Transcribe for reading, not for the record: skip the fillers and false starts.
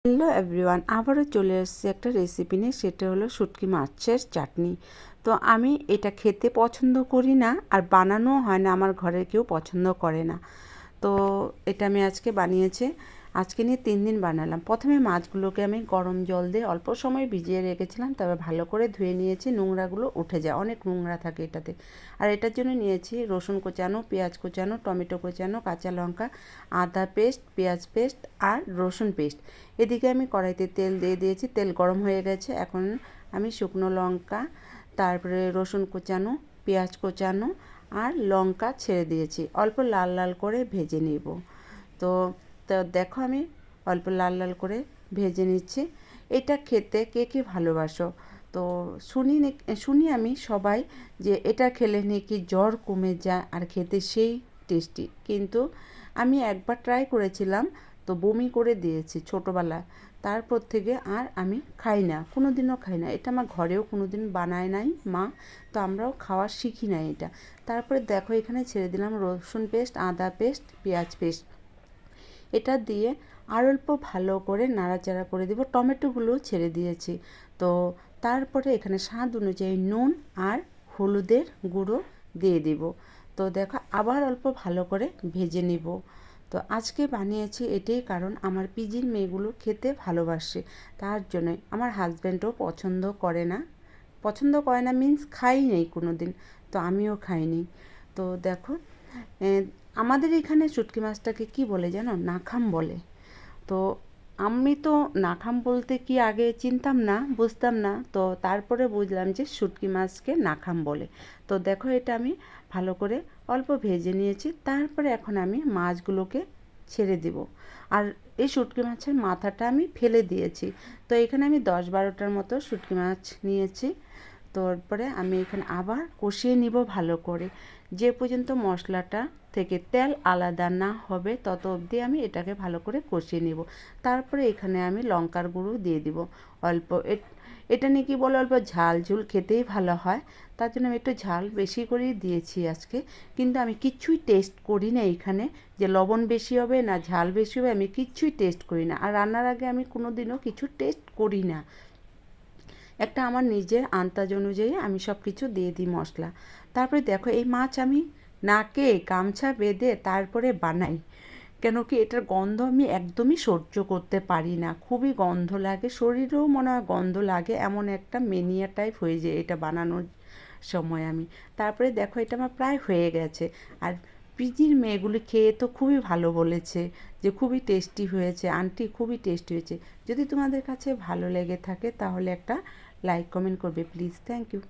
Hello everyone, আবারও চলে এসেছি একটা রেসিপি নিয়ে। সেটা হলো শুটকি মাছের চাটনি। তো আমি এটা খেতে পছন্দ করি না, আর বানানোও হয় না, আমার ঘরের কেউ পছন্দ করে না। তো এটা আমি আজকে বানিয়েছি। আজকে নিয়ে 3 দিন বানালাম। প্রথমে মাছগুলোকে আমি গরম জল দিয়ে অল্প সময় ভিজিয়ে রেখেছিলাম, তবে ভালো করে ধুয়ে নিয়েছি, নোংরাগুলো উঠে যায়, অনেক নোংরা থাকে এটাতে। আর এটার জন্য নিয়েছি রসুন কোচানো, পেঁয়াজ কোচানো, টমেটো কোচানো, কাঁচা লঙ্কা, আদা পেস্ট, পেঁয়াজ পেস্ট আর রসুন পেস্ট। এদিকে আমি কড়াইতে তেল দিয়ে দিয়েছি, তেল গরম হয়ে গেছে। এখন আমি শুকনো লঙ্কা, তারপরে রসুন কোচানো, পেঁয়াজ কোচানো আর লঙ্কা ছেড়ে দিয়েছি, অল্প লাল লাল করে ভেজে নিব। তো তো দেখো আমি অল্প লাল লাল করে ভেজে নিচ্ছি। এটা খেতে কে কে ভালোবাসো? তো শুনি আমি সবাই যে এটা খেলে নাকি জ্বর কমে যায় আর খেতে সেই টেস্টি। কিন্তু আমি একবার ট্রাই করেছিলাম, তো বমি করে দিয়েছি ছোটোবেলায়। তারপর থেকে আর আমি খাই না, কোনো দিনও খাই না। এটা আমার ঘরেও কোনো দিন বানায় নাই মা, তো আমরাও খাওয়া শিখি না এটা। তারপরে দেখো এখানে ছেড়ে দিলাম রসুন পেস্ট, আদা পেস্ট, পেঁয়াজ পেস্ট। এটা দিয়ে আর অল্প ভালো করে নাড়াচাড়া করে দেব। টমেটোগুলো ছেড়ে দিয়েছি। তো তারপরে এখানে স্বাদ অনুযায়ী নুন আর হলুদের গুঁড়ো দিয়ে দেব। তো দেখো আবার অল্প ভালো করে ভেজে নিব। তো আজকে বানিয়েছি এটাই কারণ আমার পিজির মেয়েগুলো খেতে ভালোবাসে, তার জন্যই। আমার হাজব্যান্ডও পছন্দ করে না মিন্স খাই নেই কোনো দিন, তো আমিও খাইনি। তো দেখো আমাদের এখানে শুটকি মাছটাকে কি বলে জানো? নাখাম বলে। তো আমি তো নাখাম বলতে কি আগে চিনতাম না, বুঝতাম না। তো তারপরে বুঝলাম যে শুটকি মাছকে নাখাম বলে। তো দেখো এটা আমি ভালো করে অল্প ভেজে নিয়েছি। তারপরে এখন আমি মাছগুলোকে ছেড়ে দিব। আর এই শুটকি মাছের মাথাটা আমি ফেলে দিয়েছি। তো এখানে আমি 10-12টার মতো শুটকি মাছ নিয়েছি। তারপরে আমি এখানে আবার কষিয়ে নিব ভালো করে, যে পর্যন্ত মশলাটা থেকে তেল আলাদা না হবে তত অবধি আমি এটাকে ভালো করে কষিয়ে নিব। তারপরে এখানে আমি লঙ্কার গুঁড়ো দিয়ে দিব অল্প। এটা নিয়ে কি বলে, অল্প ঝাল ঝুল খেতেই ভালো হয়, তার জন্য আমি একটু ঝাল বেশি করেই দিয়েছি আজকে। কিন্তু আমি কিচ্ছুই টেস্ট করি না এখানে, যে লবণ বেশি হবে না ঝাল বেশি হবে, আমি কিচ্ছুই টেস্ট করি না। আর রান্নার আগে আমি কোনো দিনও কিছু টেস্ট করি না। একটা আমার নিজের আন্দাজ অনুযায়ী আমি সব কিছু দিয়ে দিই মশলা। তারপরে দেখো এই মাছ আমি নাকে গামছা বেঁধে তারপরে বানাই, কেন কি এটার গন্ধ আমি একদমই সহ্য করতে পারি না, খুবই গন্ধ লাগে, শরীরেও মনে হয় গন্ধ লাগে, এমন একটা মেনিয়া টাইপ হয়ে যায় এটা বানানোর সময় আমি। তারপরে দেখো এটা আমার প্রায় হয়ে গেছে। আর পিজির মেয়েগুলি খেয়ে তো খুবই ভালো বলেছে, যে খুবই টেস্টি হয়েছে আন্টি, খুবই টেস্টি হয়েছে। যদি তোমাদের কাছে ভালো লেগে থাকে তাহলে একটা লাইক কমেন্ট করবে প্লিজ। Thank you.